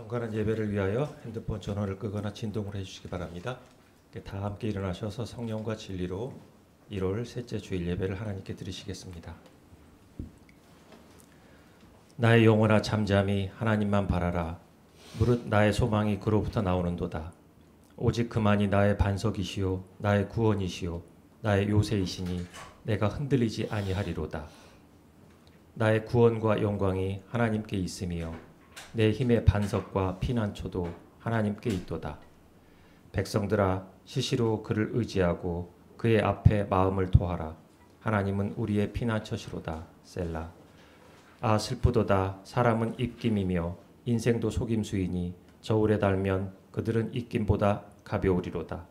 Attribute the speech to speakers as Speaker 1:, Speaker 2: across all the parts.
Speaker 1: 경건한 예배를 위하여 핸드폰 전원을 끄거나 진동을 해주시기 바랍니다. 다 함께 일어나셔서 성령과 진리로 1월 셋째 주일 예배를 하나님께 드리시겠습니다. 나의 영혼아 잠잠히 하나님만 바라라. 무릇 나의 소망이 그로부터 나오는도다. 오직 그만이 나의 반석이시요 나의 구원이시요 나의 요새이시니 내가 흔들리지 아니하리로다. 나의 구원과 영광이 하나님께 있으며 내 힘의 반석과 피난처도 하나님께 있도다. 백성들아 시시로 그를 의지하고 그의 앞에 마음을 토하라. 하나님은 우리의 피난처시로다. 셀라. 아 슬프도다. 사람은 입김이며 인생도 속임수이니 저울에 달면 그들은 입김보다 가벼우리로다.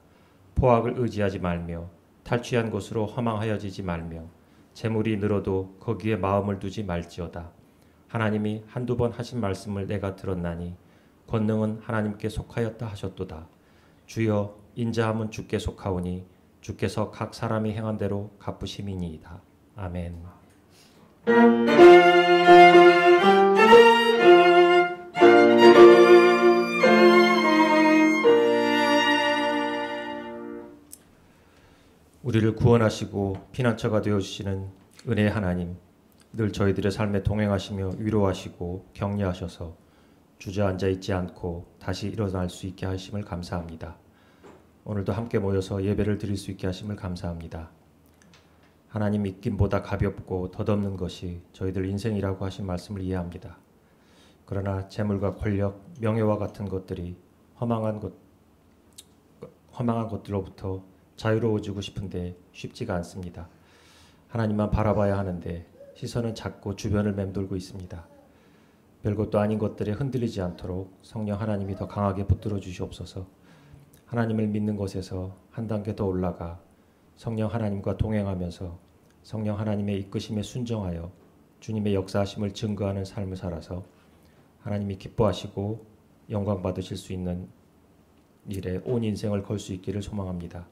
Speaker 1: 포악을 의지하지 말며 탈취한 곳으로 허망하여지지 말며 재물이 늘어도 거기에 마음을 두지 말지어다. 하나님이 한두 번 하신 말씀을 내가 들었나니 권능은 하나님께 속하였다 하셨도다. 주여 인자함은 주께 속하오니 주께서 각 사람이 행한 대로 갚으심이니이다. 아멘. 우리를 구원하시고 피난처가 되어주시는 은혜의 하나님, 늘 저희들의 삶에 동행하시며 위로하시고 격려하셔서 주저앉아 있지 않고 다시 일어날 수 있게 하심을 감사합니다. 오늘도 함께 모여서 예배를 드릴 수 있게 하심을 감사합니다. 하나님 입김보다 가볍고 덧없는 것이 저희들 인생이라고 하신 말씀을 이해합니다. 그러나 재물과 권력, 명예와 같은 것들이 허망한 것들로부터 자유로워지고 싶은데 쉽지가 않습니다. 하나님만 바라봐야 하는데 시선은 자꾸 주변을 맴돌고 있습니다. 별것도 아닌 것들에 흔들리지 않도록 성령 하나님이 더 강하게 붙들어 주시옵소서. 하나님을 믿는 것에서 한 단계 더 올라가 성령 하나님과 동행하면서 성령 하나님의 이끄심에 순종하여 주님의 역사하심을 증거하는 삶을 살아서 하나님이 기뻐하시고 영광 받으실 수 있는 일에 온 인생을 걸 수 있기를 소망합니다.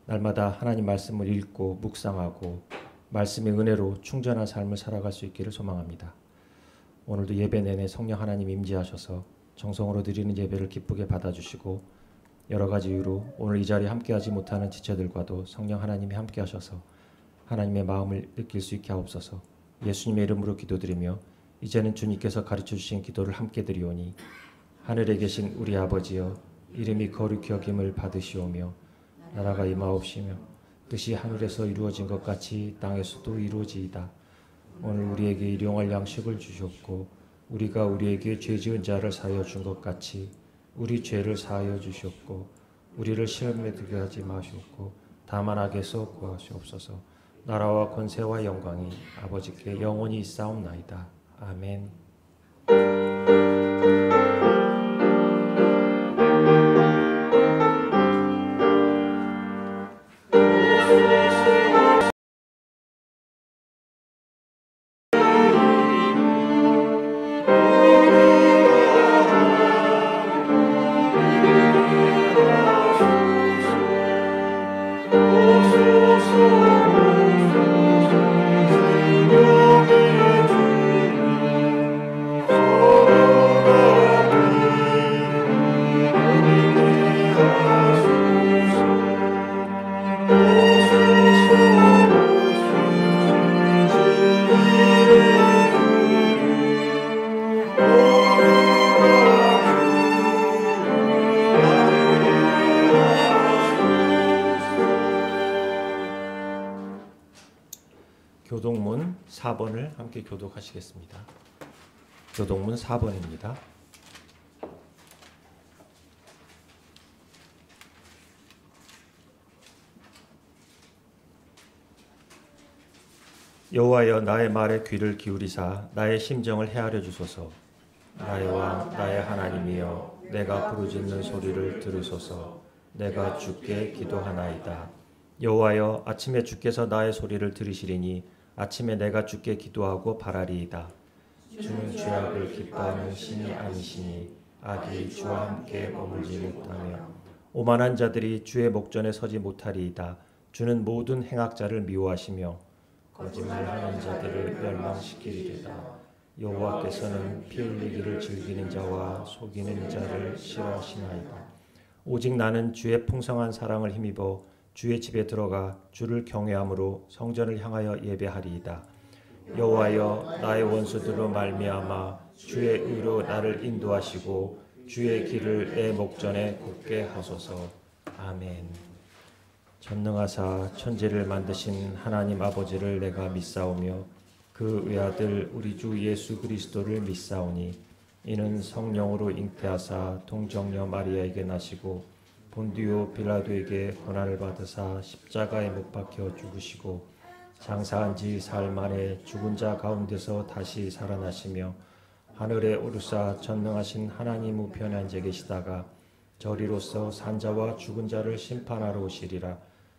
Speaker 1: 날마다 하나님 말씀을 읽고 묵상하고 말씀의 은혜로 충전한 삶을 살아갈 수 있기를 소망합니다. 오늘도 예배 내내 성령 하나님 임재하셔서 정성으로 드리는 예배를 기쁘게 받아주시고 여러 가지 이유로 오늘 이 자리에 함께하지 못하는 지체들과도 성령 하나님이 함께하셔서 하나님의 마음을 느낄 수 있게 하옵소서. 예수님의 이름으로 기도드리며 이제는 주님께서 가르쳐 주신 기도를 함께 드리오니 하늘에 계신 우리 아버지여 이름이 거룩히 여김을 받으시오며 나라가 임하옵시며 뜻이 하늘에서 이루어진 것 같이 땅에서도 이루어지이다. 오늘 우리에게 일용할 양식을 주셨고 우리가 우리에게 죄 지은 자를 사하여 준 것 같이 우리 죄를 사하여 주셨고 우리를 시험에 들게 하지 마시옵고 다만 악에서 구하시옵소서. 나라와 권세와 영광이 아버지께 영원히 있사옵나이다. 아멘. 교독문 4번을 함께 교독하시겠습니다. 교독문 4번입니다. 여호와여 나의 말에 귀를 기울이사 나의 심정을 헤아려 주소서. 나의 왕 나의 하나님이여 내가 부르짖는 소리를 들으소서. 내가 주께 기도하나이다. 여호와여 아침에 주께서 나의 소리를 들으시리니 아침에 내가 주께 기도하고 바라리이다. 주는 죄악을 기뻐하는 신이 아니시니 악이 주와 함께 머물지 못하며 오만한 자들이 주의 목전에 서지 못하리이다. 주는 모든 행악자를 미워하시며 거짓말하는 자들을 멸망시키리이다. 여호와께서는 피 흘리기를 즐기는 자와 속이는 자를 싫어하시나이다. 오직 나는 주의 풍성한 사랑을 힘입어 주의 집에 들어가 주를 경외함으로 성전을 향하여 예배하리이다. 여호와여, 나의 원수들로 말미암아 주의 의로 나를 인도하시고 주의 길을 내 목전에 굳게 하소서. 아멘. 전능하사 천지를 만드신 하나님 아버지를 내가 믿사오며 그 외아들 우리 주 예수 그리스도를 믿사오니 이는 성령으로 잉태하사 동정녀 마리아에게 나시고 본디오 빌라도에게 고난을 받으사 십자가에 못 박혀 죽으시고 장사한 지 사흘 만에 죽은 자 가운데서 다시 살아나시며 하늘에 오르사 전능하신 하나님 우편에 앉아 계시다가 저리로서 산자와 죽은 자를 심판하러 오시리라.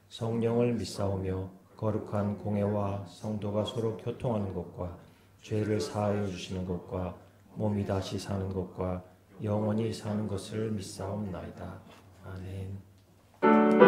Speaker 1: 성령을 믿사오며 거룩한 공회와 성도가 서로 교통하는 것과 죄를 사하여 주시는 것과 몸이 다시 사는 것과 영원히 사는 것을 믿사옵나이다. 아멘.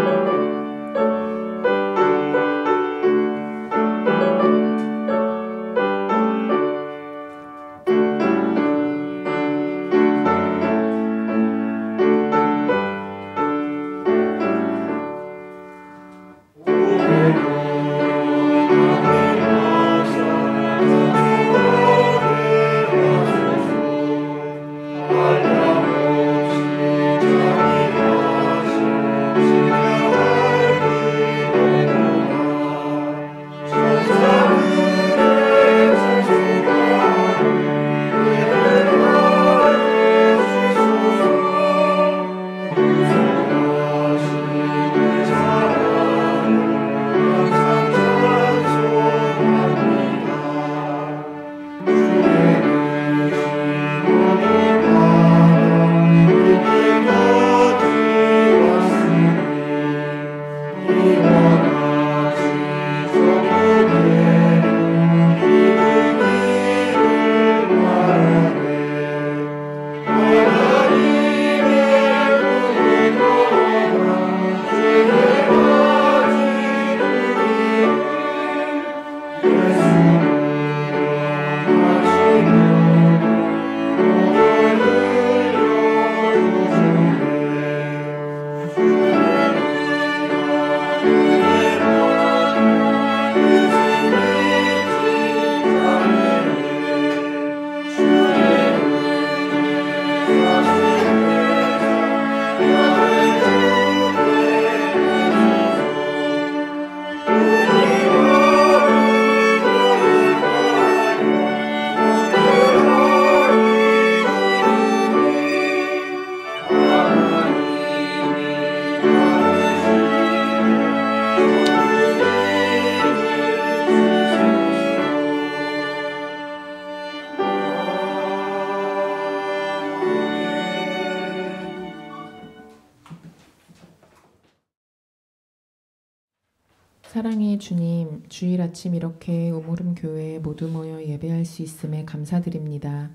Speaker 2: 사랑의 주님, 주일 아침 이렇게 우물음 교회에 모두 모여 예배할 수 있음에 감사드립니다.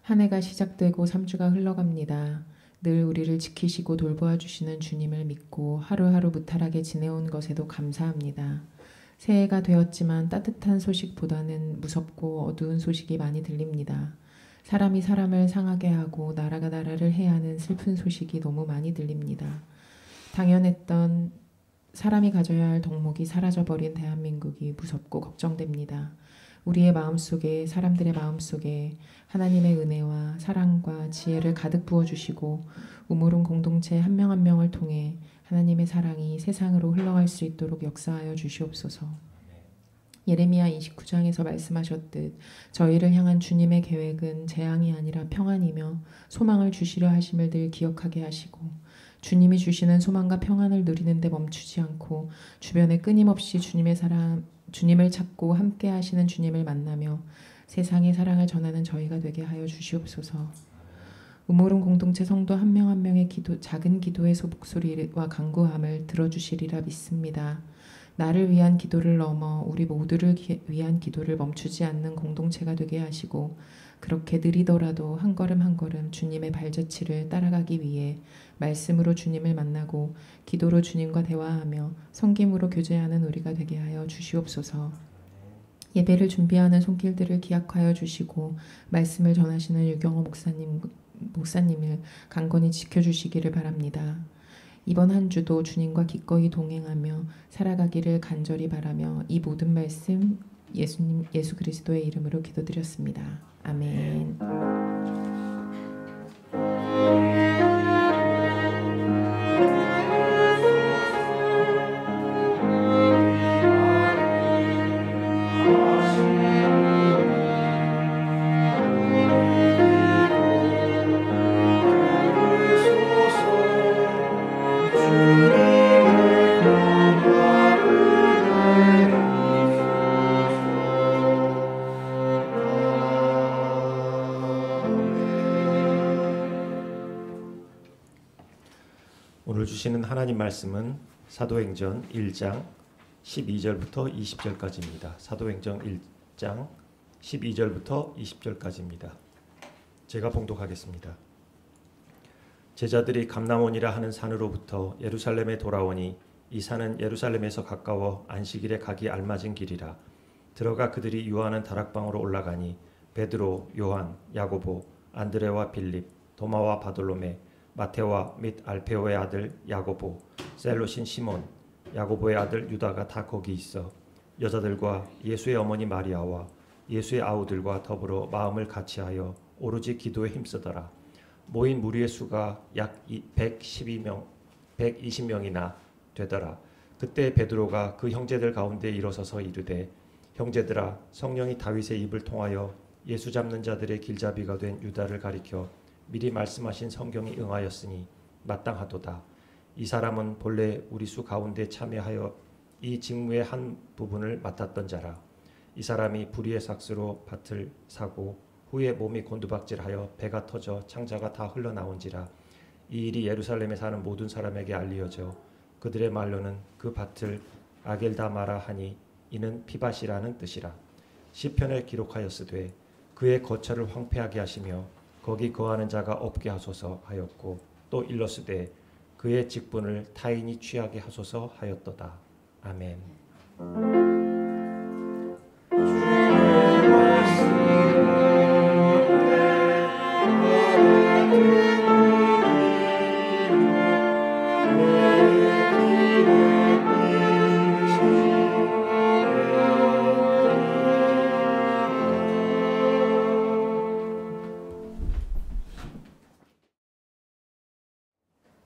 Speaker 2: 한 해가 시작되고 3주가 흘러갑니다. 늘 우리를 지키시고 돌보아 주시는 주님을 믿고 하루하루 무탈하게 지내온 것에도 감사합니다. 새해가 되었지만 따뜻한 소식보다는 무섭고 어두운 소식이 많이 들립니다. 사람이 사람을 상하게 하고 나라가 나라를 해하는 슬픈 소식이 너무 많이 들립니다. 당연했던 사람이 가져야 할 덕목이 사라져버린 대한민국이 무섭고 걱정됩니다. 우리의 마음속에, 사람들의 마음속에 하나님의 은혜와 사랑과 지혜를 가득 부어주시고 우물은 공동체 한 명 한 명을 통해 하나님의 사랑이 세상으로 흘러갈 수 있도록 역사하여 주시옵소서. 예레미야 29장에서 말씀하셨듯 저희를 향한 주님의 계획은 재앙이 아니라 평안이며 소망을 주시려 하심을 늘 기억하게 하시고 주님이 주시는 소망과 평안을 누리는 데 멈추지 않고 주변에 끊임없이 주님을 찾고 함께 하시는 주님을 만나며 세상의 사랑을 전하는 저희가 되게 하여 주시옵소서. 우물은 공동체 성도 한 명 한 명의 작은 기도의 목소리와 간구함을 들어주시리라 믿습니다. 나를 위한 기도를 넘어 우리 모두를 위한 기도를 멈추지 않는 공동체가 되게 하시고 그렇게 느리더라도 한 걸음 한 걸음 주님의 발자취를 따라가기 위해 말씀으로 주님을 만나고 기도로 주님과 대화하며 섬김으로 교제하는 우리가 되게 하여 주시옵소서. 예배를 준비하는 손길들을 기약하여 주시고 말씀을 전하시는 유경호 목사님을 강건히 지켜주시기를 바랍니다. 이번 한 주도 주님과 기꺼이 동행하며 살아가기를 간절히 바라며 이 모든 말씀 예수 그리스도의 이름으로 기도드렸습니다. 아멘.
Speaker 1: 오늘 주시는 하나님 말씀은 사도행전 1장 12절부터 20절까지입니다. 사도행전 1장 12절부터 20절까지입니다. 제가 봉독하겠습니다. 제자들이 감람원이라 하는 산으로부터 예루살렘에 돌아오니 이 산은 예루살렘에서 가까워 안식일에 가기 알맞은 길이라. 들어가 그들이 유하는 다락방으로 올라가니 베드로, 요한, 야고보, 안드레와 빌립, 도마와 바돌로메, 마테와 및 알페오의 아들 야고보, 셀롯인 시몬, 야고보의 아들 유다가 다 거기 있어 여자들과 예수의 어머니 마리아와 예수의 아우들과 더불어 마음을 같이하여 오로지 기도에 힘쓰더라. 모인 무리의 수가 약 120명이나 되더라. 그때 베드로가 그 형제들 가운데 일어서서 이르되, 형제들아, 성령이 다윗의 입을 통하여 예수 잡는 자들의 길잡이가 된 유다를 가리켜 미리 말씀하신 성경이 응하였으니 마땅하도다. 이 사람은 본래 우리 수 가운데 참여하여 이 직무의 한 부분을 맡았던 자라. 이 사람이 불의의 삭스로 밭을 사고 후에 몸이 곤두박질하여 배가 터져 창자가 다 흘러나온지라. 이 일이 예루살렘에 사는 모든 사람에게 알리어져 그들의 말로는 그 밭을 아겔다마라 하니 이는 피밭이라는 뜻이라. 시편에 기록하였으되 그의 거처를 황폐하게 하시며 거기 거하는 자가 없게 하소서 하였고, 또 일러스되 그의 직분을 타인이 취하게 하소서 하였도다. 아멘.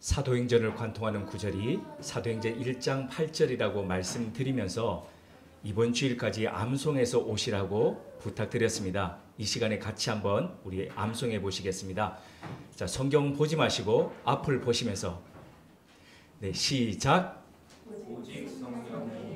Speaker 3: 사도행전을 관통하는 구절이 사도행전 1장 8절이라고 말씀드리면서 이번 주일까지 암송해서 오시라고 부탁드렸습니다. 이 시간에 같이 한번 우리 암송해 보시겠습니다. 자, 성경 보지 마시고 앞을 보시면서 네, 시작. 오직 성령이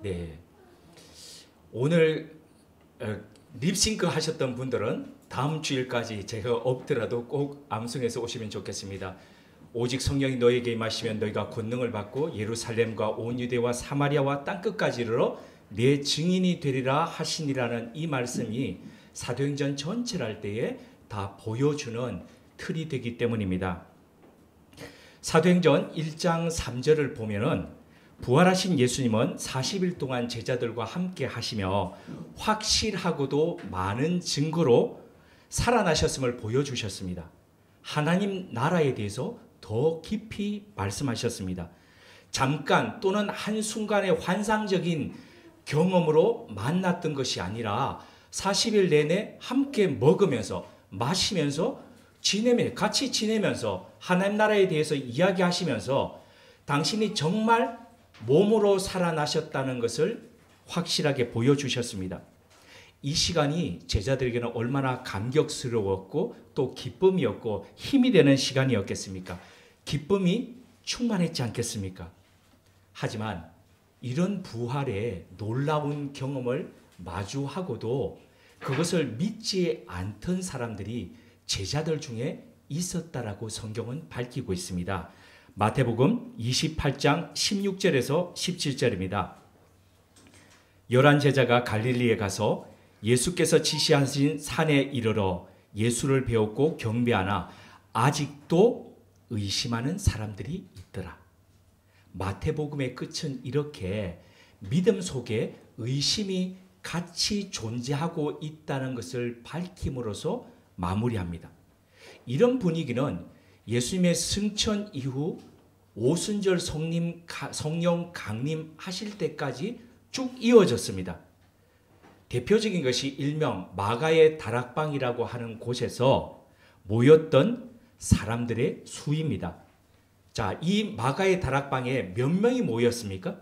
Speaker 3: 네, 오늘 립싱크 하셨던 분들은 다음 주일까지 제가 없더라도 꼭 암송해서 오시면 좋겠습니다. 오직 성령이 너에게 임하시면 너희가 권능을 받고 예루살렘과 온 유대와 사마리아와 땅끝까지 이르러 내 증인이 되리라 하시니라는 이 말씀이 사도행전 전체를 할 때에 다 보여주는 틀이 되기 때문입니다. 사도행전 1장 3절을 보면은 부활하신 예수님은 40일 동안 제자들과 함께 하시며 확실하고도 많은 증거로 살아나셨음을 보여주셨습니다. 하나님 나라에 대해서 더 깊이 말씀하셨습니다. 잠깐 또는 한순간의 환상적인 경험으로 만났던 것이 아니라 40일 내내 함께 먹으면서 마시면서 같이 지내면서 하나님 나라에 대해서 이야기하시면서 당신이 정말 몸으로 살아나셨다는 것을 확실하게 보여주셨습니다. 이 시간이 제자들에게는 얼마나 감격스러웠고 또 기쁨이었고 힘이 되는 시간이었겠습니까? 기쁨이 충만했지 않겠습니까? 하지만 이런 부활의 놀라운 경험을 마주하고도 그것을 믿지 않던 사람들이 제자들 중에 있었다라고 성경은 밝히고 있습니다. 마태복음 28장 16절에서 17절입니다. 11 제자가 갈릴리에 가서 예수께서 지시하신 산에 이르러 예수를 배웠고 경배하나 아직도 의심하는 사람들이 있더라. 마태복음의 끝은 이렇게 믿음 속에 의심이 같이 존재하고 있다는 것을 밝힘으로써 마무리합니다. 이런 분위기는 예수님의 승천 이후 오순절 성령 강림하실 때까지 쭉 이어졌습니다. 대표적인 것이 일명 마가의 다락방이라고 하는 곳에서 모였던 사람들의 수입니다. 자, 이 마가의 다락방에 몇 명이 모였습니까?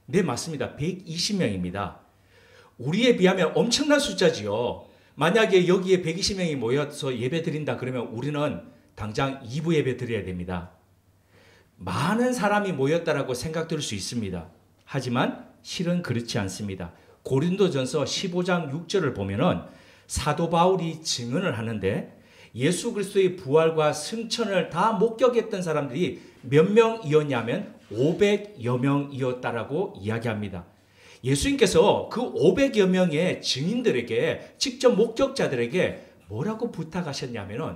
Speaker 3: 네, 맞습니다. 120명입니다. 우리에 비하면 엄청난 숫자지요. 만약에 여기에 120명이 모여서 예배 드린다 그러면 우리는 당장 2부 예배 드려야 됩니다. 많은 사람이 모였다라고 생각될 수 있습니다. 하지만 실은 그렇지 않습니다. 고린도전서 15장 6절을 보면은 사도 바울이 증언을 하는데 예수 그리스도의 부활과 승천을 다 목격했던 사람들이 몇 명이었냐면 500여 명이었다라고 이야기합니다. 예수님께서 그 500여 명의 증인들에게 직접 목격자들에게 뭐라고 부탁하셨냐면은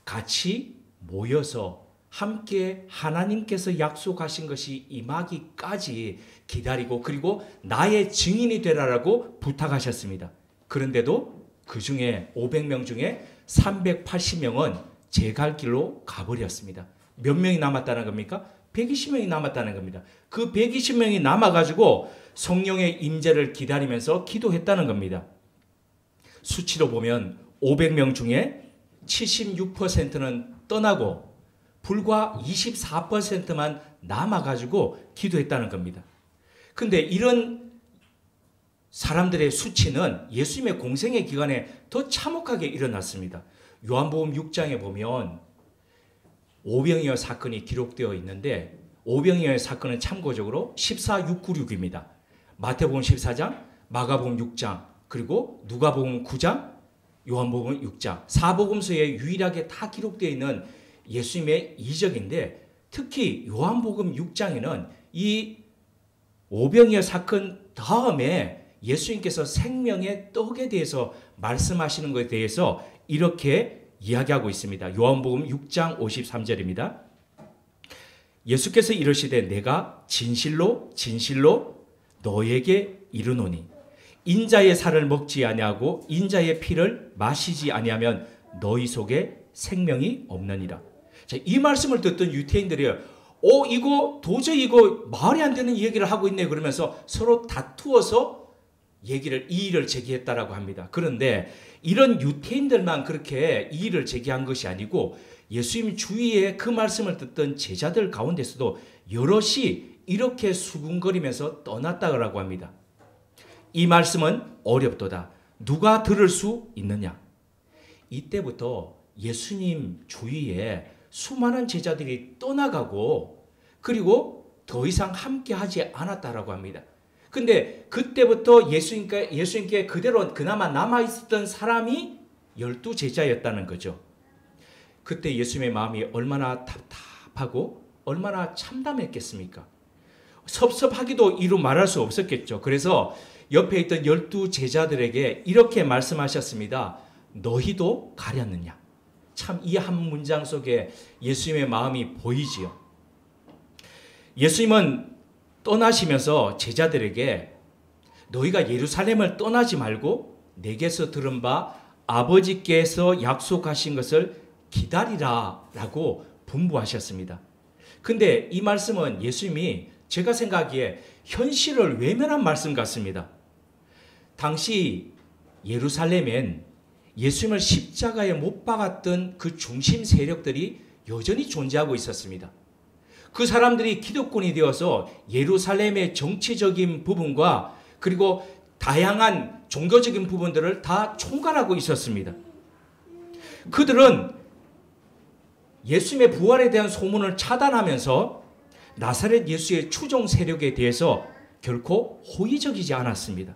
Speaker 3: 같이 모여서 함께 하나님께서 약속하신 것이 임하기까지 기다리고 그리고 나의 증인이 되라라고 부탁하셨습니다. 그런데도 그 중에 500명 중에 380명은 제 갈 길로 가버렸습니다. 몇 명이 남았다는 겁니까? 120명이 남았다는 겁니다. 그 120명이 남아가지고 성령의 임재를 기다리면서 기도했다는 겁니다. 수치로 보면 500명 중에 76%는 떠나고 불과 24%만 남아가지고 기도했다는 겁니다. 근데 이런 사람들의 수치는 예수님의 공생의 기간에 더 참혹하게 일어났습니다. 요한복음 6장에 보면 오병이어 사건이 기록되어 있는데 오병이어 사건은 참고적으로 14696입니다. 마태복음 14장, 마가복음 6장, 그리고 누가복음 9장, 요한복음 6장, 사복음서에 유일하게 다 기록되어 있는 예수님의 이적인데 특히 요한복음 6장에는 이 오병이어 사건 다음에 예수님께서 생명의 떡에 대해서 말씀하시는 것에 대해서 이렇게 이야기하고 있습니다. 요한복음 6장 53절입니다. 예수께서 이르시되 내가 진실로 진실로 너에게 이르노니 인자의 살을 먹지 아니하고 인자의 피를 마시지 아니하면 너희 속에 생명이 없느니라. 자, 이 말씀을 듣던 유대인들이 이거 도저히 이거 말이 안 되는 얘기를 하고 있네 그러면서 서로 다투어서 이의를 제기했다라고 합니다. 그런데 이런 유대인들만 그렇게 이의를 제기한 것이 아니고 예수님 주위에 그 말씀을 듣던 제자들 가운데서도 여럿이 이렇게 수군거리면서 떠났다고 합니다. 이 말씀은 어렵도다. 누가 들을 수 있느냐? 이때부터 예수님 주위에 수많은 제자들이 떠나가고 그리고 더 이상 함께하지 않았다라고 합니다. 근데 그때부터 예수님께 그대로 그나마 남아있었던 사람이 12제자였다는 거죠. 그때 예수님의 마음이 얼마나 답답하고 얼마나 참담했겠습니까? 섭섭하기도 이루 말할 수 없었겠죠. 그래서 옆에 있던 12제자들에게 이렇게 말씀하셨습니다. 너희도 가렸느냐? 참 이 한 문장 속에 예수님의 마음이 보이지요. 예수님은 떠나시면서 제자들에게 너희가 예루살렘을 떠나지 말고 내게서 들은 바 아버지께서 약속하신 것을 기다리라 라고 분부하셨습니다. 근데 이 말씀은 예수님이 제가 생각하기에 현실을 외면한 말씀 같습니다. 당시 예루살렘엔 예수님을 십자가에 못 박았던 그 중심 세력들이 여전히 존재하고 있었습니다. 그 사람들이 기득권이 되어서 예루살렘의 정치적인 부분과 그리고 다양한 종교적인 부분들을 다 총괄하고 있었습니다. 그들은 예수님의 부활에 대한 소문을 차단하면서 나사렛 예수의 추종 세력에 대해서 결코 호의적이지 않았습니다.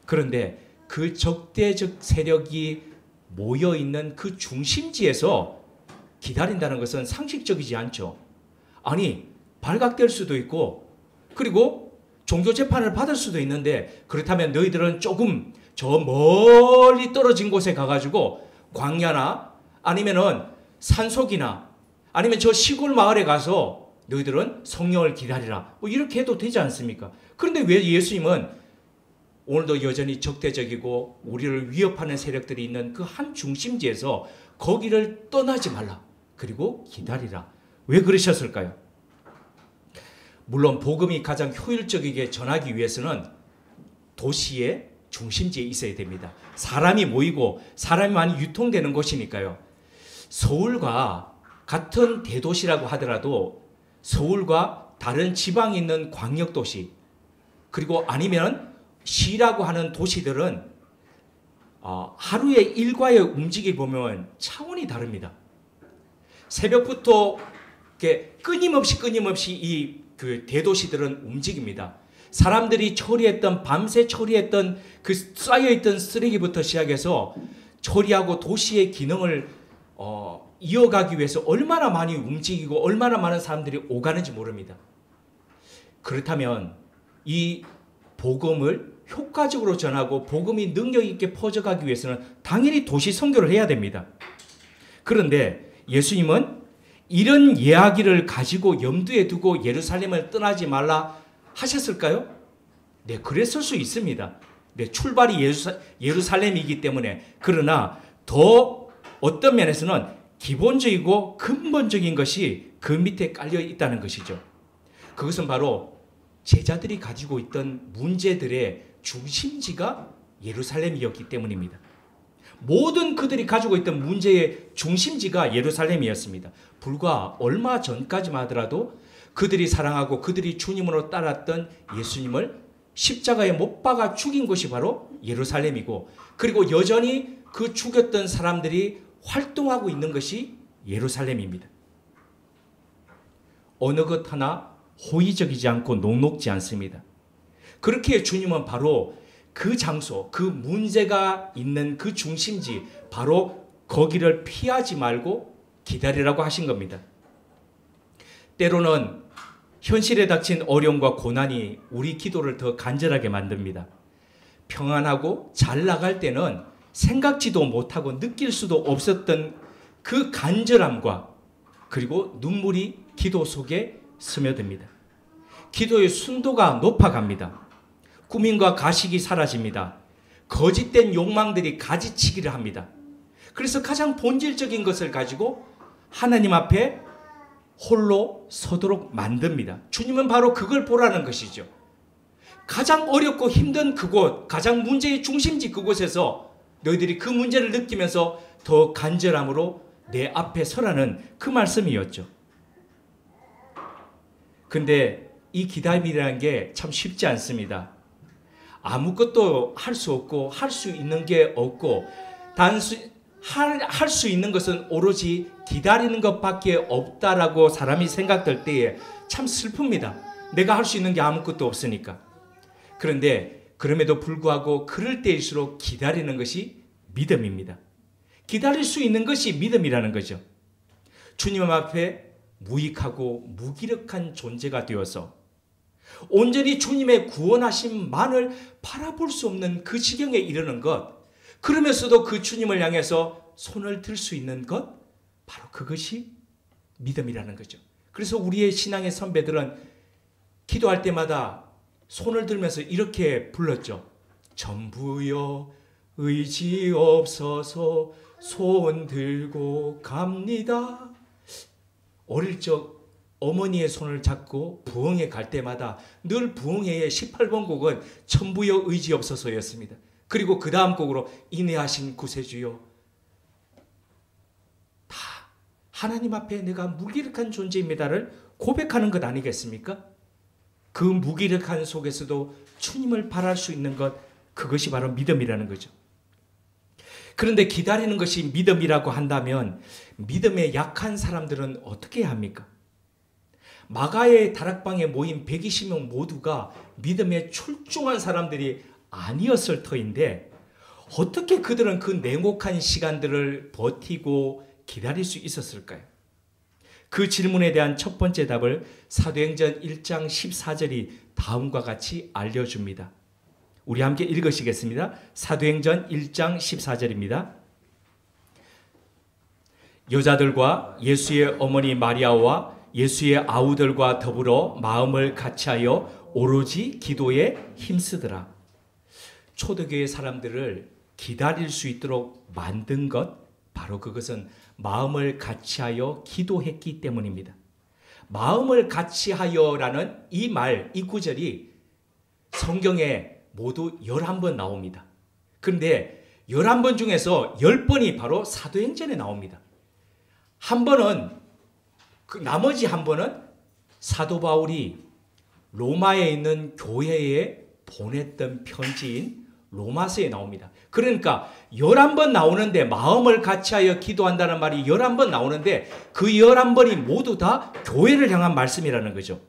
Speaker 3: 그런데 그 적대적 세력이 모여있는 그 중심지에서 기다린다는 것은 상식적이지 않죠. 아니, 발각될 수도 있고 그리고 종교 재판을 받을 수도 있는데 그렇다면 너희들은 조금 저 멀리 떨어진 곳에 가가지고 광야나 아니면은 산속이나 아니면 저 시골 마을에 가서 너희들은 성령을 기다리라. 뭐 이렇게 해도 되지 않습니까? 그런데 왜 예수님은 오늘도 여전히 적대적이고 우리를 위협하는 세력들이 있는 그 한 중심지에서 거기를 떠나지 말라. 그리고 기다리라. 왜 그러셨을까요? 물론 복음이 가장 효율적이게 전하기 위해서는 도시의 중심지에 있어야 됩니다. 사람이 모이고 사람이 많이 유통되는 곳이니까요. 서울과 같은 대도시라고 하더라도 서울과 다른 지방에 있는 광역도시 그리고 아니면 시라고 하는 도시들은 하루의 일과의 움직임을 보면 차원이 다릅니다. 새벽부터 이렇게 끊임없이 이 그 대도시들은 움직입니다. 사람들이 밤새 처리했던 그 쌓여있던 쓰레기부터 시작해서 처리하고 도시의 기능을 이어가기 위해서 얼마나 많이 움직이고 얼마나 많은 사람들이 오가는지 모릅니다. 그렇다면 이 복음을 효과적으로 전하고 복음이 능력 있게 퍼져가기 위해서는 당연히 도시 선교를 해야 됩니다. 그런데 예수님은 이런 이야기를 가지고 염두에 두고 예루살렘을 떠나지 말라 하셨을까요? 네, 그랬을 수 있습니다. 네, 출발이 예루살렘이기 때문에. 그러나 더 어떤 면에서는 기본적이고 근본적인 것이 그 밑에 깔려 있다는 것이죠. 그것은 바로 제자들이 가지고 있던 문제들의 중심지가 예루살렘이었기 때문입니다. 모든 그들이 가지고 있던 문제의 중심지가 예루살렘이었습니다. 불과 얼마 전까지만 하더라도 그들이 사랑하고 그들이 주님으로 따랐던 예수님을 십자가에 못 박아 죽인 곳이 바로 예루살렘이고, 그리고 여전히 그 죽였던 사람들이 활동하고 있는 것이 예루살렘입니다. 어느 것 하나 호의적이지 않고 녹록지 않습니다. 그렇게 주님은 바로 그 장소, 그 문제가 있는 그 중심지, 바로 거기를 피하지 말고 기다리라고 하신 겁니다. 때로는 현실에 닥친 어려움과 고난이 우리 기도를 더 간절하게 만듭니다. 평안하고 잘 나갈 때는 생각지도 못하고 느낄 수도 없었던 그 간절함과 그리고 눈물이 기도 속에 스며듭니다. 기도의 순도가 높아갑니다. 꾸밈과 가식이 사라집니다. 거짓된 욕망들이 가지치기를 합니다. 그래서 가장 본질적인 것을 가지고 하나님 앞에 홀로 서도록 만듭니다. 주님은 바로 그걸 보라는 것이죠. 가장 어렵고 힘든 그곳, 가장 문제의 중심지 그곳에서 너희들이 그 문제를 느끼면서 더 간절함으로 내 앞에 서라는 그 말씀이었죠. 근데 이 기다림이라는 게 참 쉽지 않습니다. 아무것도 할 수 없고 할 수 있는 게 없고 할 수 있는 것은 오로지 기다리는 것밖에 없다라고 사람이 생각될 때에 참 슬픕니다. 내가 할 수 있는 게 아무것도 없으니까. 그런데 그럼에도 불구하고 그럴 때일수록 기다리는 것이 믿음입니다. 기다릴 수 있는 것이 믿음이라는 거죠. 주님 앞에 무익하고 무기력한 존재가 되어서 온전히 주님의 구원하심만을 바라볼 수 없는 그 지경에 이르는 것, 그러면서도 그 주님을 향해서 손을 들 수 있는 것, 바로 그것이 믿음이라는 거죠. 그래서 우리의 신앙의 선배들은 기도할 때마다 손을 들면서 이렇게 불렀죠. 전부여 의지 없어서 손 들고 갑니다. 어릴 적 어머니의 손을 잡고 부흥회 갈 때마다 늘 부흥회의 18번 곡은 천부여 의지 없어서였습니다. 그리고 그 다음 곡으로 인내하신 구세주여, 다 하나님 앞에 내가 무기력한 존재입니다를 고백하는 것 아니겠습니까? 그 무기력한 속에서도 주님을 바랄 수 있는 것, 그것이 바로 믿음이라는 거죠. 그런데 기다리는 것이 믿음이라고 한다면 믿음에 약한 사람들은 어떻게 해야 합니까? 마가의 다락방에 모인 120명 모두가 믿음에 출중한 사람들이 아니었을 터인데 어떻게 그들은 그 냉혹한 시간들을 버티고 기다릴 수 있었을까요? 그 질문에 대한 첫 번째 답을 사도행전 1장 14절이 다음과 같이 알려줍니다. 우리 함께 읽으시겠습니다. 사도행전 1장 14절입니다. 여자들과 예수의 어머니 마리아와 예수의 아우들과 더불어 마음을 같이하여 오로지 기도에 힘쓰더라. 초대교회 사람들을 기다릴 수 있도록 만든 것, 바로 그것은 마음을 같이하여 기도했기 때문입니다. 마음을 같이하여라는 이 말, 이 구절이 성경에 모두 11번 나옵니다. 그런데 11번 중에서 10번이 바로 사도행전에 나옵니다. 한 번은, 나머지 한 번은 사도 바울이 로마에 있는 교회에 보냈던 편지인 로마서에 나옵니다. 그러니까 11번 나오는데, 마음을 같이하여 기도한다는 말이 11번 나오는데 그 11번이 모두 다 교회를 향한 말씀이라는 거죠.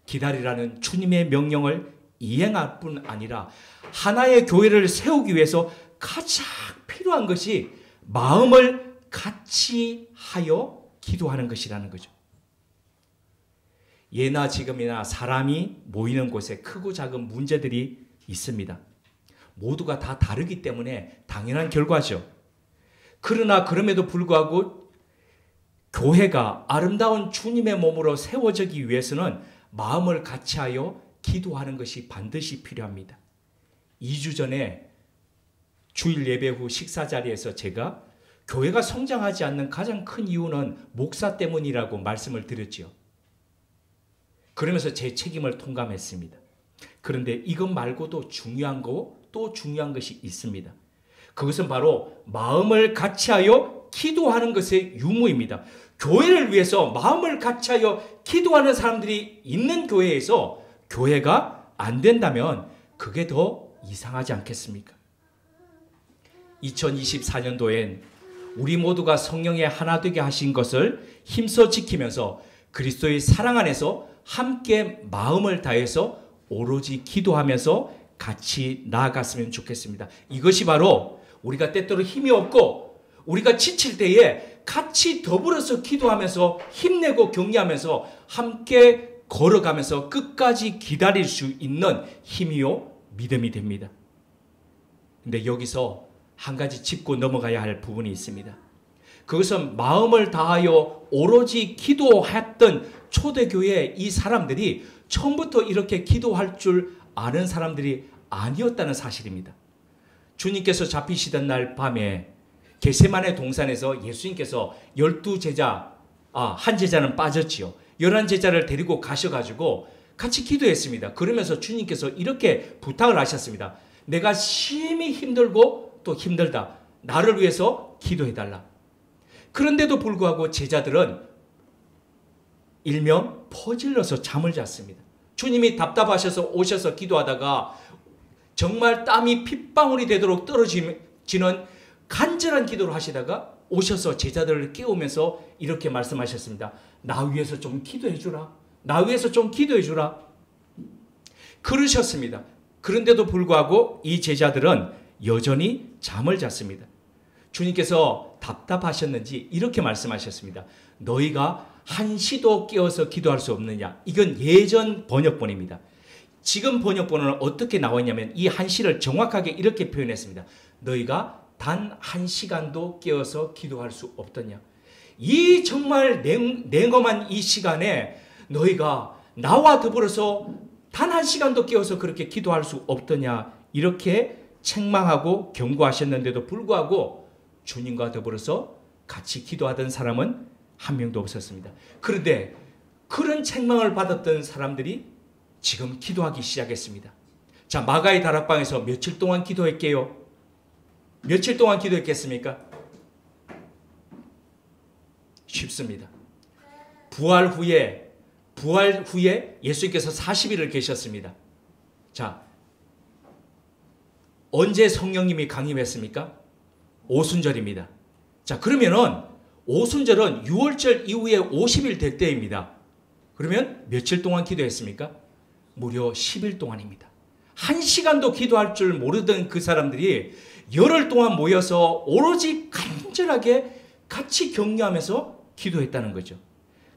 Speaker 3: 기다리라는 주님의 명령을 이행할 뿐 아니라 하나의 교회를 세우기 위해서 가장 필요한 것이 마음을 같이 하여 기도하는 것이라는 거죠. 예나 지금이나 사람이 모이는 곳에 크고 작은 문제들이 있습니다. 모두가 다 다르기 때문에 당연한 결과죠. 그러나 그럼에도 불구하고 교회가 아름다운 주님의 몸으로 세워지기 위해서는 마음을 같이하여 기도하는 것이 반드시 필요합니다. 2주 전에 주일 예배 후 식사 자리에서 제가 교회가 성장하지 않는 가장 큰 이유는 목사 때문이라고 말씀을 드렸지요. 그러면서 제 책임을 통감했습니다. 그런데 이것 말고도 중요한 거, 또 중요한 것이 있습니다. 그것은 바로 마음을 같이하여 기도하는 것의 유무입니다. 교회를 위해서 마음을 같이하여 기도하는 사람들이 있는 교회에서 교회가 안 된다면 그게 더 이상하지 않겠습니까? 2024년도엔 우리 모두가 성령의 하나 되게 하신 것을 힘써 지키면서 그리스도의 사랑 안에서 함께 마음을 다해서 오로지 기도하면서 같이 나아갔으면 좋겠습니다. 이것이 바로 우리가 때때로 힘이 없고 우리가 지칠 때에 같이 더불어서 기도하면서 힘내고 격려하면서 함께 걸어가면서 끝까지 기다릴 수 있는 힘이요 믿음이 됩니다. 근데 여기서 한 가지 짚고 넘어가야 할 부분이 있습니다. 그것은 마음을 다하여 오로지 기도했던 초대교회 이 사람들이 처음부터 이렇게 기도할 줄 아는 사람들이 아니었다는 사실입니다. 주님께서 잡히시던 날 밤에 겟세마네 동산에서 예수님께서 12제자, 한 제자는 빠졌지요. 11제자를 데리고 가셔가지고 같이 기도했습니다. 그러면서 주님께서 이렇게 부탁을 하셨습니다. 내가 심히 힘들고 또 힘들다. 나를 위해서 기도해달라. 그런데도 불구하고 제자들은 일명 퍼질러서 잠을 잤습니다. 주님이 답답하셔서 오셔서 기도하다가 정말 땀이 핏방울이 되도록 떨어지는 간절한 기도를 하시다가 오셔서 제자들을 깨우면서 이렇게 말씀하셨습니다. 나 위해서 좀 기도해 주라. 나 위해서 좀 기도해 주라. 그러셨습니다. 그런데도 불구하고 이 제자들은 여전히 잠을 잤습니다. 주님께서 답답하셨는지 이렇게 말씀하셨습니다. 너희가 한시도 깨어서 기도할 수 없느냐. 이건 예전 번역본입니다. 지금 번역본은 어떻게 나와 있냐면 이 한시를 정확하게 이렇게 표현했습니다. 너희가 단 한 시간도 깨어서 기도할 수 없더냐. 이 정말 냉엄한 이 시간에 너희가 나와 더불어서 단 한 시간도 깨어서 그렇게 기도할 수 없더냐. 이렇게 책망하고 경고하셨는데도 불구하고 주님과 더불어서 같이 기도하던 사람은 한 명도 없었습니다. 그런데 그런 책망을 받았던 사람들이 지금 기도하기 시작했습니다. 자, 마가의 다락방에서 며칠 동안 기도했게요? 며칠 동안 기도했겠습니까? 쉽습니다. 부활 후에 예수님께서 40일을 계셨습니다. 자, 언제 성령님이 강림했습니까? 오순절입니다. 자, 그러면은 오순절은 6월절 이후에 50일 될 때입니다. 그러면 며칠 동안 기도했습니까? 무려 10일 동안입니다. 한 시간도 기도할 줄 모르던 그 사람들이 열흘 동안 모여서 오로지 간절하게 같이 격려하면서 기도했다는 거죠.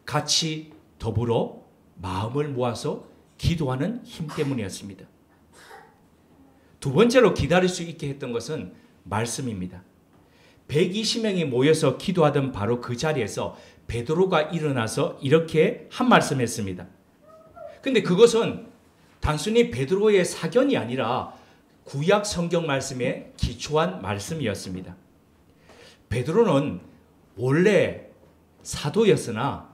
Speaker 3: 같이 더불어 마음을 모아서 기도하는 힘 때문이었습니다. 두 번째로 기다릴 수 있게 했던 것은 말씀입니다. 120명이 모여서 기도하던 바로 그 자리에서 베드로가 일어나서 이렇게 한 말씀했습니다. 근데 그것은 단순히 베드로의 사견이 아니라 구약 성경 말씀에 기초한 말씀이었습니다. 베드로는 원래 사도였으나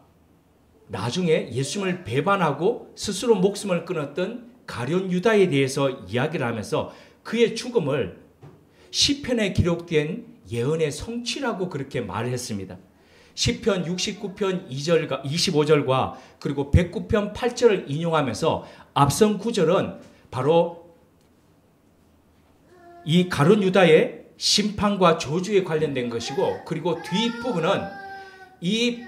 Speaker 3: 나중에 예수님을 배반하고 스스로 목숨을 끊었던 가룟 유다에 대해서 이야기를 하면서 그의 죽음을 시편에 기록된 예언의 성취라고 그렇게 말을 했습니다. 시편 69편 2절과 25절과 그리고 109편 8절을 인용하면서 앞선 구절은 바로 이 가룟 유다의 심판과 저주에 관련된 것이고, 그리고 뒷부분은 이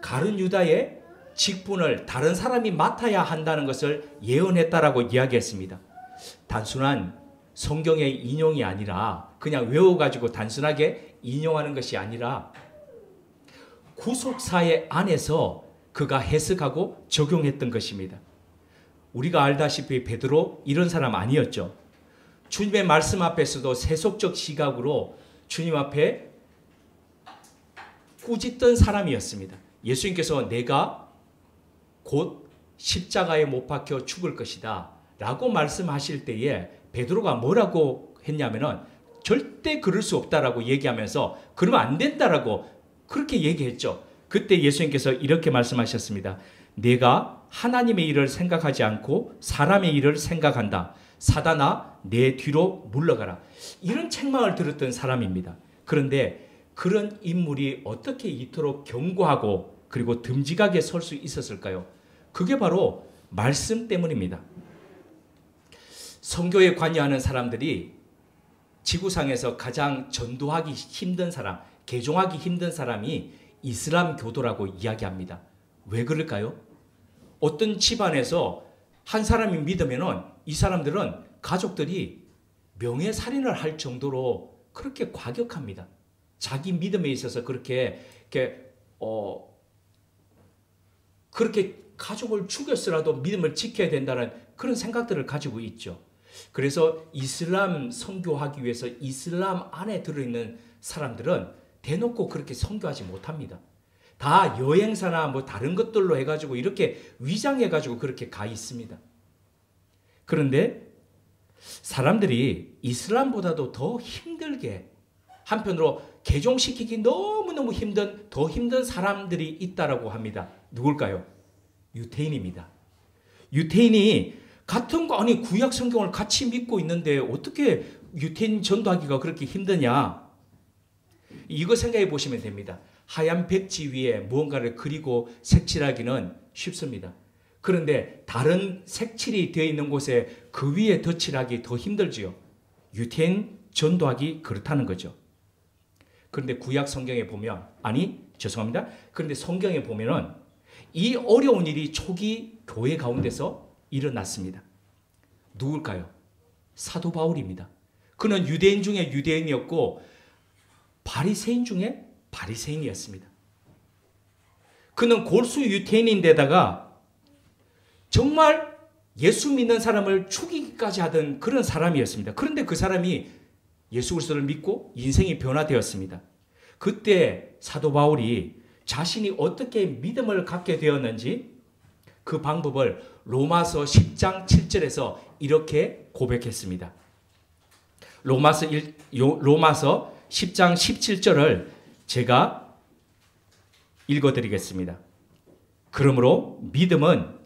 Speaker 3: 가룟 유다의 직분을 다른 사람이 맡아야 한다는 것을 예언했다라고 이야기했습니다. 단순한 성경의 인용이 아니라 그냥 외워가지고 단순하게 인용하는 것이 아니라 구속사회 안에서 그가 해석하고 적용했던 것입니다. 우리가 알다시피 베드로 이런 사람 아니었죠. 주님의 말씀 앞에서도 세속적 시각으로 주님 앞에 꾸짖던 사람이었습니다. 예수님께서 내가 곧 십자가에 못 박혀 죽을 것이다 라고 말씀하실 때에 베드로가 뭐라고 했냐면은 절대 그럴 수 없다라고 얘기하면서 그러면 안 된다라고 그렇게 얘기했죠. 그때 예수님께서 이렇게 말씀하셨습니다. 내가 하나님의 일을 생각하지 않고 사람의 일을 생각한다. 사단아 내 뒤로 물러가라. 이런 책망을 들었던 사람입니다. 그런데 그런 인물이 어떻게 이토록 견고하고 그리고 듬직하게 설 수 있었을까요? 그게 바로 말씀 때문입니다. 선교에 관여하는 사람들이 지구상에서 가장 전도하기 힘든 사람, 개종하기 힘든 사람이 이슬람 교도라고 이야기합니다. 왜 그럴까요? 어떤 집안에서 한 사람이 믿으면은 이 사람들은 가족들이 명예살인을 할 정도로 그렇게 과격합니다. 자기 믿음에 있어서 그렇게 가족을 죽였으라도 믿음을 지켜야 된다는 그런 생각들을 가지고 있죠. 그래서 이슬람 선교하기 위해서 이슬람 안에 들어있는 사람들은 대놓고 그렇게 선교하지 못합니다. 다 여행사나 뭐 다른 것들로 해가지고 이렇게 위장해가지고 그렇게 가 있습니다. 그런데 사람들이 이슬람보다도 더 힘들게 한편으로 개종시키기 너무너무 더 힘든 사람들이 있다라고 합니다. 누굴까요? 유태인입니다. 유태인이 같은 거 아니 구약 성경을 같이 믿고 있는데 어떻게 유태인 전도하기가 그렇게 힘드냐? 이거 생각해 보시면 됩니다. 하얀 백지 위에 무언가를 그리고 색칠하기는 쉽습니다. 그런데 다른 색칠이 되어 있는 곳에 그 위에 덧칠하기 더 힘들지요. 유태인 전도하기 그렇다는 거죠. 그런데 구약 성경에 보면 그런데 성경에 보면은 이 어려운 일이 초기 교회 가운데서 일어났습니다. 누굴까요? 사도 바울입니다. 그는 유대인 중에 유대인이었고 바리새인 중에 바리새인이었습니다. 그는 골수 유태인인데다가 정말 예수 믿는 사람을 죽이기까지 하던 그런 사람이었습니다. 그런데 그 사람이 예수 그리스도를 믿고 인생이 변화되었습니다. 그때 사도 바울이 자신이 어떻게 믿음을 갖게 되었는지 그 방법을 로마서 10장 7절에서 이렇게 고백했습니다. 로마서 10장 17절을 제가 읽어드리겠습니다. 그러므로 믿음은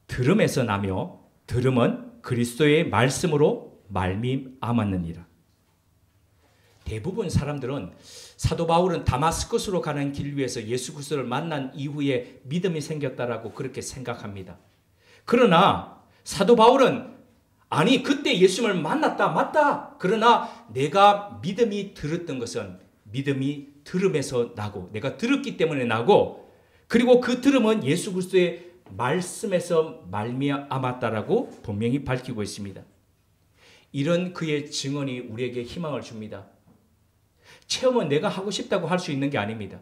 Speaker 3: 들음에서 나며 들음은 그리스도의 말씀으로 말미암았느니라. 대부분 사람들은 사도 바울은 다마스커스로 가는 길 위에서 예수 그리스도를 만난 이후에 믿음이 생겼다라고 그렇게 생각합니다. 그러나 사도 바울은 아니 그때 예수님을 만났다 맞다. 그러나 내가 믿음이 들었던 것은 믿음이 들음에서 나고 내가 들었기 때문에 나고 그리고 그 들음은 예수 그리스도의 말씀에서 말미암았다라고 분명히 밝히고 있습니다. 이런 그의 증언이 우리에게 희망을 줍니다. 체험은 내가 하고 싶다고 할 수 있는 게 아닙니다.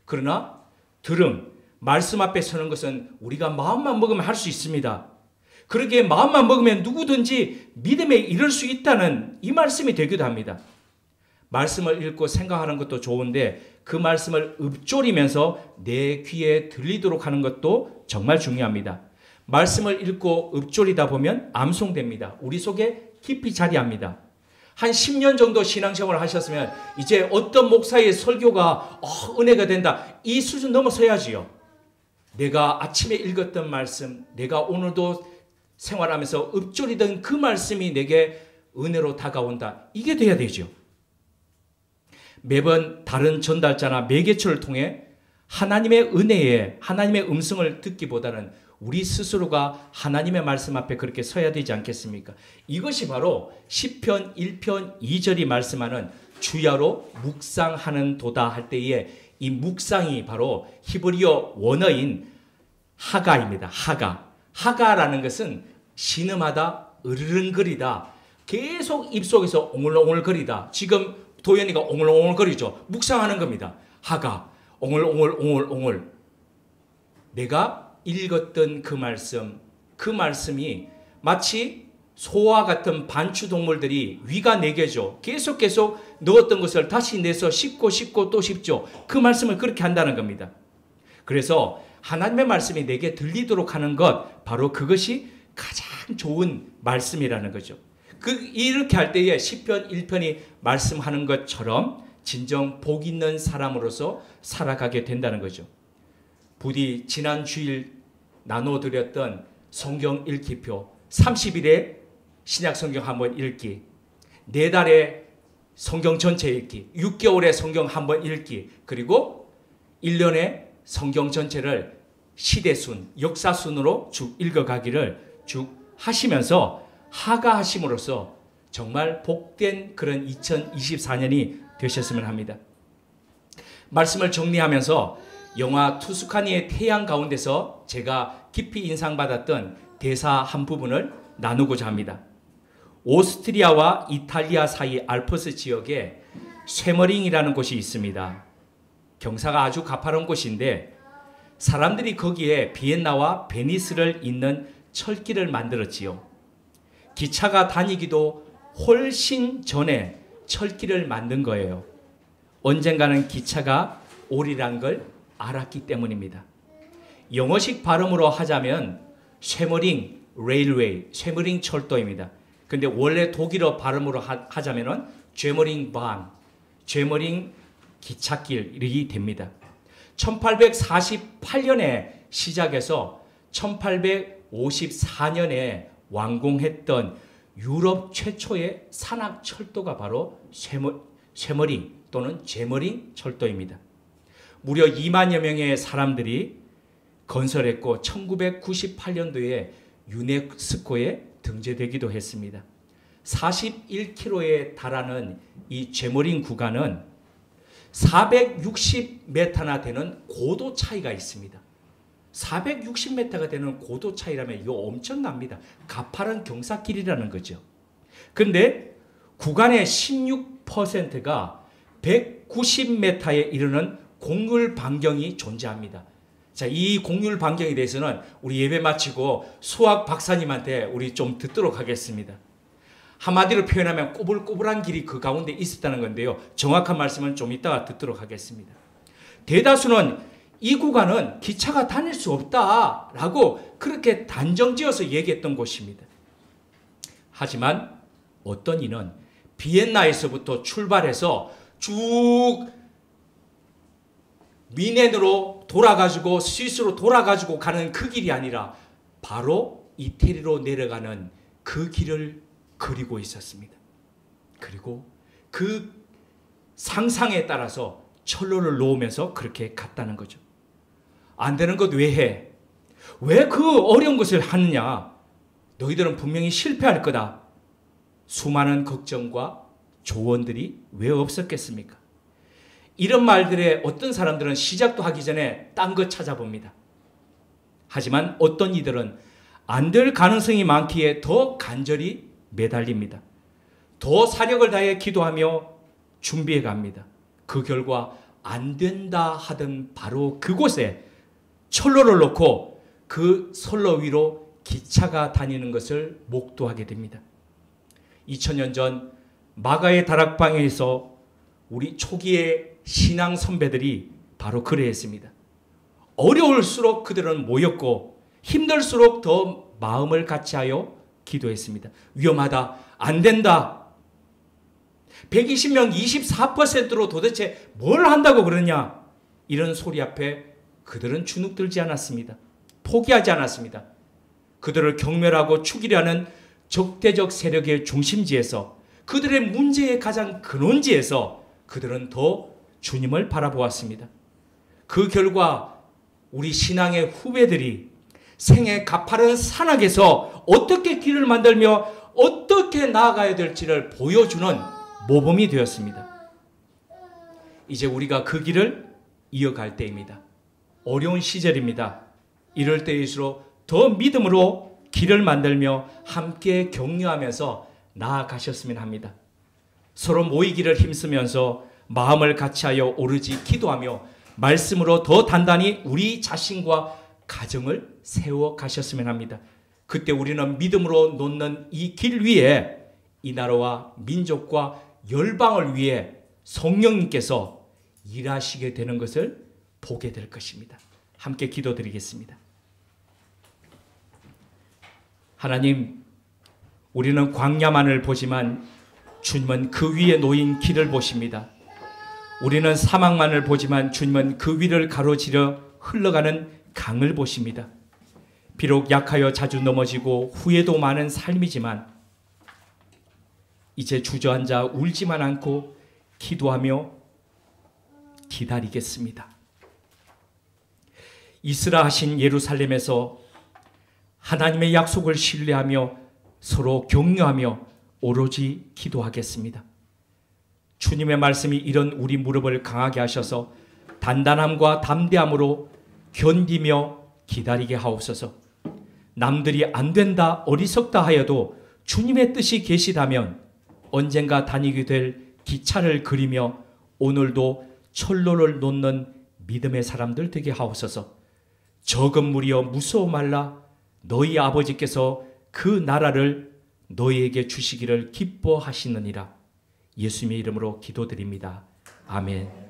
Speaker 3: 그러나 들음, 말씀 앞에 서는 것은 우리가 마음만 먹으면 할 수 있습니다. 그러기에 마음만 먹으면 누구든지 믿음에 이를 수 있다는 이 말씀이 되기도 합니다. 말씀을 읽고 생각하는 것도 좋은데 그 말씀을 읊조리면서 내 귀에 들리도록 하는 것도 정말 중요합니다. 말씀을 읽고 읊조리다 보면 암송됩니다. 우리 속에 깊이 자리합니다. 한 10년 정도 신앙생활을 하셨으면 이제 어떤 목사의 설교가 은혜가 된다. 이 수준 넘어서야지요. 내가 아침에 읽었던 말씀, 내가 오늘도 생활하면서 읊조리던 그 말씀이 내게 은혜로 다가온다. 이게 돼야 되죠. 매번 다른 전달자나 매개체를 통해 하나님의 은혜에 하나님의 음성을 듣기보다는 우리 스스로가 하나님의 말씀 앞에 그렇게 서야 되지 않겠습니까? 이것이 바로 시편 1편 2절이 말씀하는 주야로 묵상하는 도다 할 때에 이 묵상이 바로 히브리어 원어인 하가입니다. 하가라는 것은 신음하다, 으르렁거리다, 계속 입속에서 옹을옹을거리다. 지금 도현이가 옹을옹을거리죠. 묵상하는 겁니다. 하가, 옹을옹을. 내가 읽었던 그 말씀이 마치 소와 같은 반추동물들이 위가 네 개죠. 계속 넣었던 것을 다시 내서 씹고 또 씹죠. 그 말씀을 그렇게 한다는 겁니다. 그래서 하나님의 말씀이 내게 들리도록 하는 것, 바로 그것이 가장 좋은 말씀이라는 거죠. 이렇게 할 때에 시편 1편이 말씀하는 것처럼 진정 복 있는 사람으로서 살아가게 된다는 거죠. 부디 지난 주일 나눠드렸던 성경 읽기표 30일에 신약 성경 한번 읽기, 4달에 성경 전체 읽기, 6개월에 성경 한번 읽기, 그리고 1년에 성경 전체를 시대순, 역사순으로 쭉 읽어가기를 쭉 하시면서 하가하심으로써 정말 복된 그런 2024년이 되셨으면 합니다. 말씀을 정리하면서 영화 투스카니의 태양 가운데서 제가 깊이 인상받았던 대사 한 부분을 나누고자 합니다. 오스트리아와 이탈리아 사이 알프스 지역에 쇠머링이라는 곳이 있습니다. 경사가 아주 가파른 곳인데 사람들이 거기에 비엔나와 베니스를 잇는 철길을 만들었지요. 기차가 다니기도 훨씬 전에 철길을 만든 거예요. 언젠가는 기차가 오리란 걸 알았기 때문입니다. 영어식 발음으로 하자면 쇠머링 레일웨이, 쇠머링 철도입니다. 근데 원래 독일어 발음으로 하자면은 죄머링 반, 죄머링 기찻길이 됩니다. 1848년에 시작해서 1854년에 완공했던 유럽 최초의 산악 철도가 바로 쇠머링 또는 죄머링 철도입니다. 무려 2만여 명의 사람들이 건설했고 1998년도에 유네스코에 등재되기도 했습니다. 41km에 달하는 이 죄머링 구간은 460m나 되는 고도 차이가 있습니다. 460m가 되는 고도 차이라면 이거 엄청납니다. 가파른 경사길이라는 거죠. 그런데 구간의 16%가 190m에 이르는 공률 반경이 존재합니다. 자, 이 공률 반경에 대해서는 우리 예배 마치고 수학 박사님한테 우리 좀 듣도록 하겠습니다. 한마디로 표현하면 꼬불꼬불한 길이 그 가운데 있었다는 건데요. 정확한 말씀은 좀 이따가 듣도록 하겠습니다. 대다수는 이 구간은 기차가 다닐 수 없다라고 그렇게 단정지어서 얘기했던 곳입니다. 하지만 어떤 이는 비엔나에서부터 출발해서 쭉 미넨으로 돌아가지고 스위스로 돌아가지고 가는 그 길이 아니라 바로 이태리로 내려가는 그 길을 그리고 있었습니다. 그리고 그 상상에 따라서 철로를 놓으면서 그렇게 갔다는 거죠. 안 되는 것 왜 해? 왜 그 어려운 것을 하느냐? 너희들은 분명히 실패할 거다. 수많은 걱정과 조언들이 왜 없었겠습니까? 이런 말들에 어떤 사람들은 시작도 하기 전에 딴 거 찾아봅니다. 하지만 어떤 이들은 안 될 가능성이 많기에 더 간절히 매달립니다. 더 사력을 다해 기도하며 준비해 갑니다. 그 결과 안 된다 하던 바로 그곳에 철로를 놓고 그 선로 위로 기차가 다니는 것을 목도하게 됩니다. 2000년 전 마가의 다락방에서 우리 초기의 신앙 선배들이 바로 그래했습니다. 어려울수록 그들은 모였고 힘들수록 더 마음을 같이하여 기도했습니다. 위험하다, 안 된다. 120명 24%로 도대체 뭘 한다고 그러냐, 이런 소리 앞에 그들은 주눅들지 않았습니다. 포기하지 않았습니다. 그들을 경멸하고 죽이려 하는 적대적 세력의 중심지에서, 그들의 문제의 가장 근원지에서 그들은 더 주님을 바라보았습니다. 그 결과 우리 신앙의 후배들이 생의 가파른 산악에서 어떻게 길을 만들며 어떻게 나아가야 될지를 보여주는 모범이 되었습니다. 이제 우리가 그 길을 이어갈 때입니다. 어려운 시절입니다. 이럴 때일수록 더 믿음으로 길을 만들며 함께 격려하면서 나아가셨으면 합니다. 서로 모이기를 힘쓰면서 마음을 같이하여 오로지 기도하며 말씀으로 더 단단히 우리 자신과 가정을 세워 가셨으면 합니다. 그때 우리는 믿음으로 놓는 이 길 위에 이 나라와 민족과 열방을 위해 성령님께서 일하시게 되는 것을 보게 될 것입니다. 함께 기도드리겠습니다. 하나님, 우리는 광야만을 보지만 주님은 그 위에 놓인 길을 보십니다. 우리는 사막만을 보지만 주님은 그 위를 가로지르 흘러가는 강을 보십니다. 비록 약하여 자주 넘어지고 후회도 많은 삶이지만 이제 주저앉아 울지만 않고 기도하며 기다리겠습니다. 있으라 하신 예루살렘에서 하나님의 약속을 신뢰하며 서로 격려하며 오로지 기도하겠습니다. 주님의 말씀이 이런 우리 무릎을 강하게 하셔서 단단함과 담대함으로 견디며 기다리게 하옵소서. 남들이 안 된다, 어리석다 하여도 주님의 뜻이 계시다면 언젠가 다니게 될 기차를 그리며 오늘도 철로를 놓는 믿음의 사람들 되게 하옵소서. 적은 무리여 무서워 말라. 너희 아버지께서 그 나라를 너희에게 주시기를 기뻐하시느니라. 예수님의 이름으로 기도드립니다. 아멘.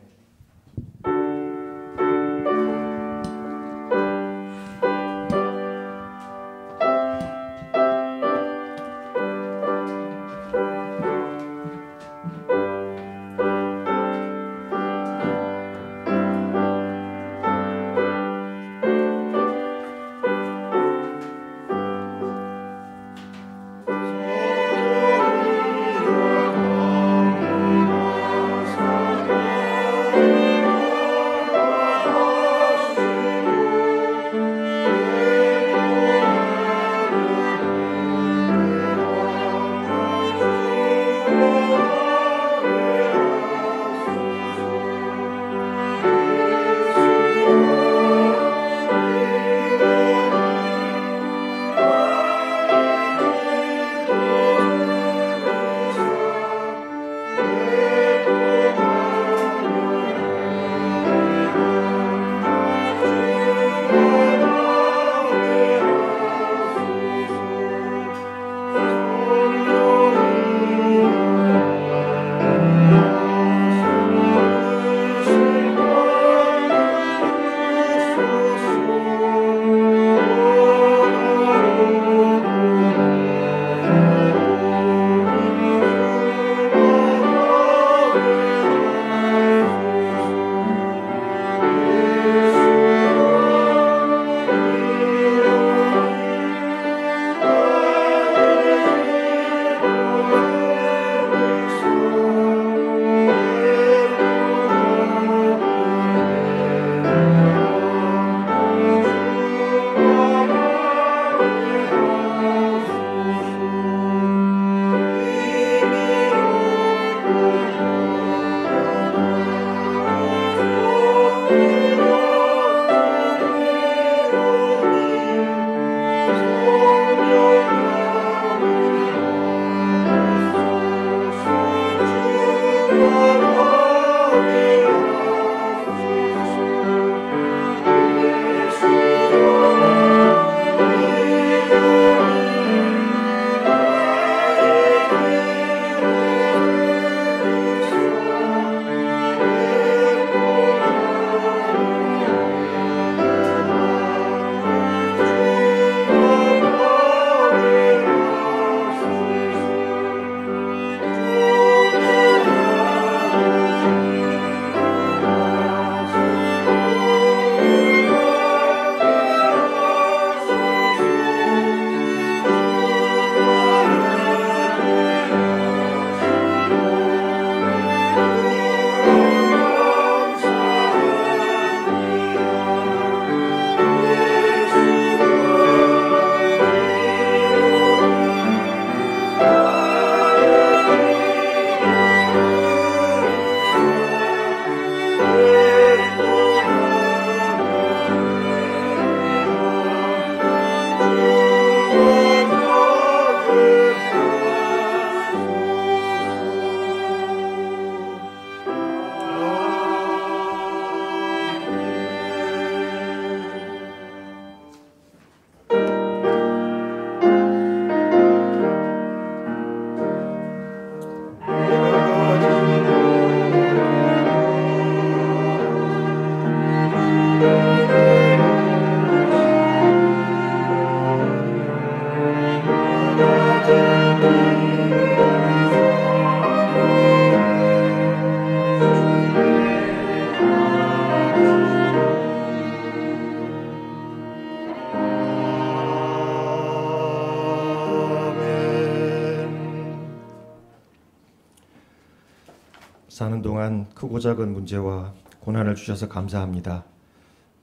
Speaker 1: 사는 동안 크고 작은 문제와 고난을 주셔서 감사합니다.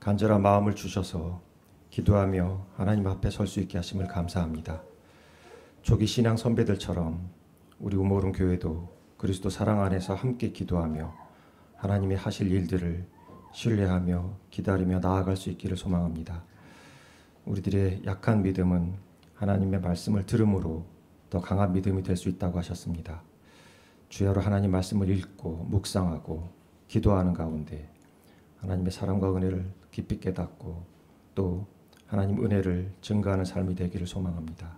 Speaker 1: 간절한 마음을 주셔서 기도하며 하나님 앞에 설 수 있게 하심을 감사합니다. 초기 신앙 선배들처럼 우리 우모름 교회도 그리스도 사랑 안에서 함께 기도하며 하나님이 하실 일들을 신뢰하며 기다리며 나아갈 수 있기를 소망합니다. 우리들의 약한 믿음은 하나님의 말씀을 들음으로 더 강한 믿음이 될 수 있다고 하셨습니다. 주야로 하나님 말씀을 읽고 묵상하고 기도하는 가운데 하나님의 사랑과 은혜를 깊이 깨닫고 또 하나님 은혜를 증거하는 삶이 되기를 소망합니다.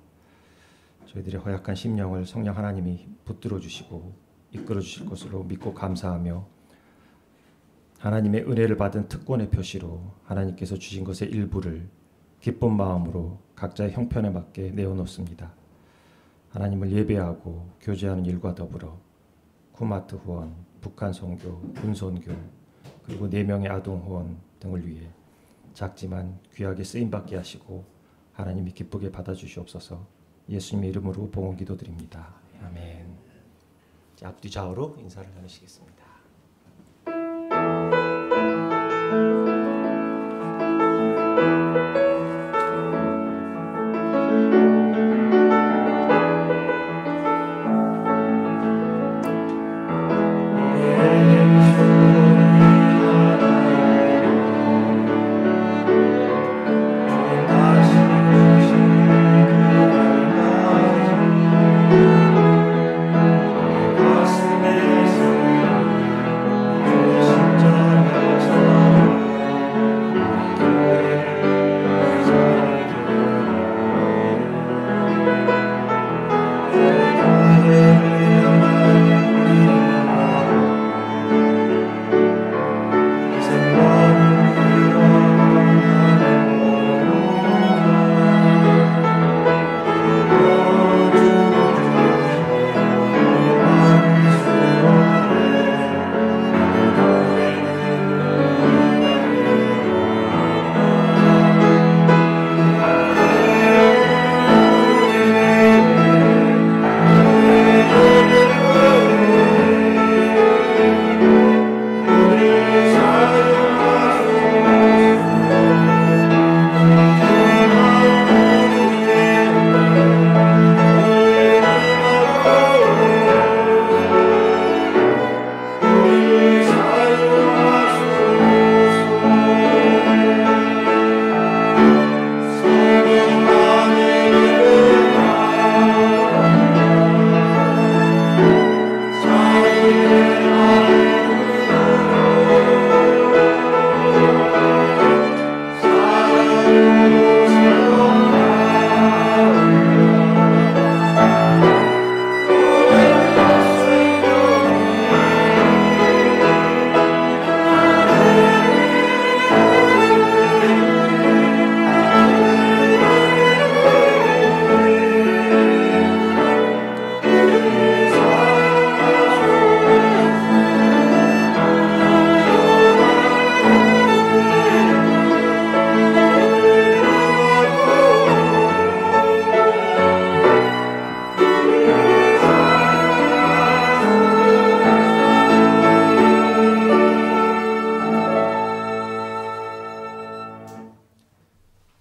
Speaker 1: 저희들의 허약한 심령을 성령 하나님이 붙들어 주시고 이끌어 주실 것으로 믿고 감사하며 하나님의 은혜를 받은 특권의 표시로 하나님께서 주신 것의 일부를 기쁜 마음으로 각자의 형편에 맞게 내어놓습니다. 하나님을 예배하고 교제하는 일과 더불어 쿠마트 후원, 북한 선교, 군선교 그리고 4명의 아동 후원 등을 위해 작지만 귀하게 쓰임받게 하시고 하나님이 기쁘게 받아주시옵소서. 예수님의 이름으로 봉헌 기도드립니다. 아멘. 앞뒤 좌우로 인사를 나누시겠습니다.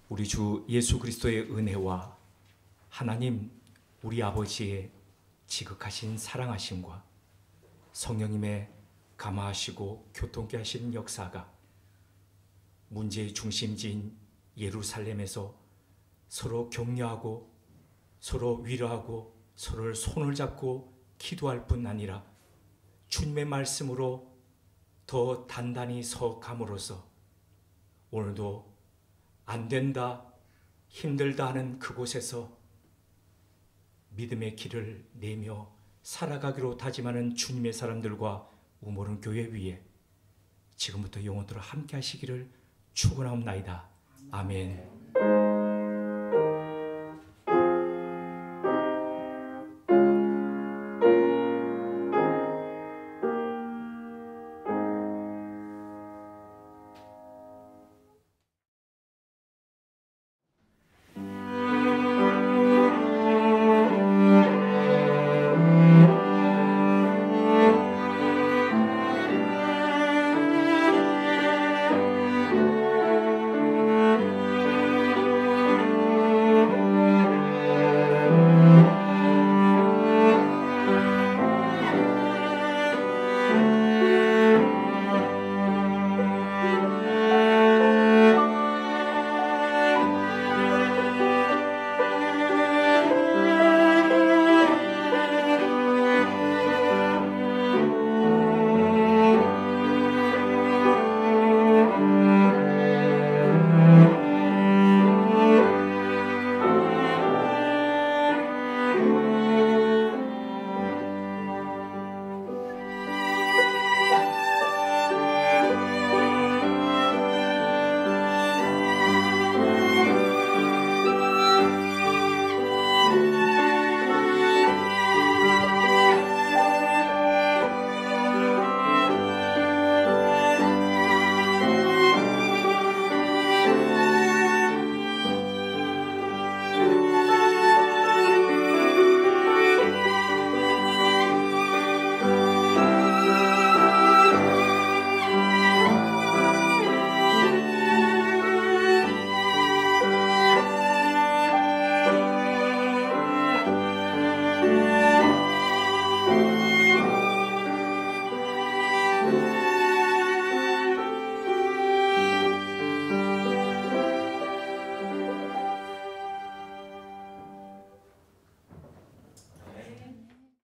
Speaker 3: 우리 주 예수 그리스도의 은혜와 하나님 우리 아버지의 지극하신 사랑하심과 성령님의 감화하시고 교통케 하시는 역사가 문제의 중심지인 예루살렘에서 서로 격려하고 서로 위로하고 서로를 손을 잡고 기도할 뿐 아니라 주님의 말씀으로 더 단단히 서감으로써 오늘도 안 된다, 힘들다 하는 그곳에서 믿음의 길을 내며 살아가기로 다짐하는 주님의 사람들과 우모른 교회 위에 지금부터 영원토록 함께 하시기를 축원하옵나이다. 아멘.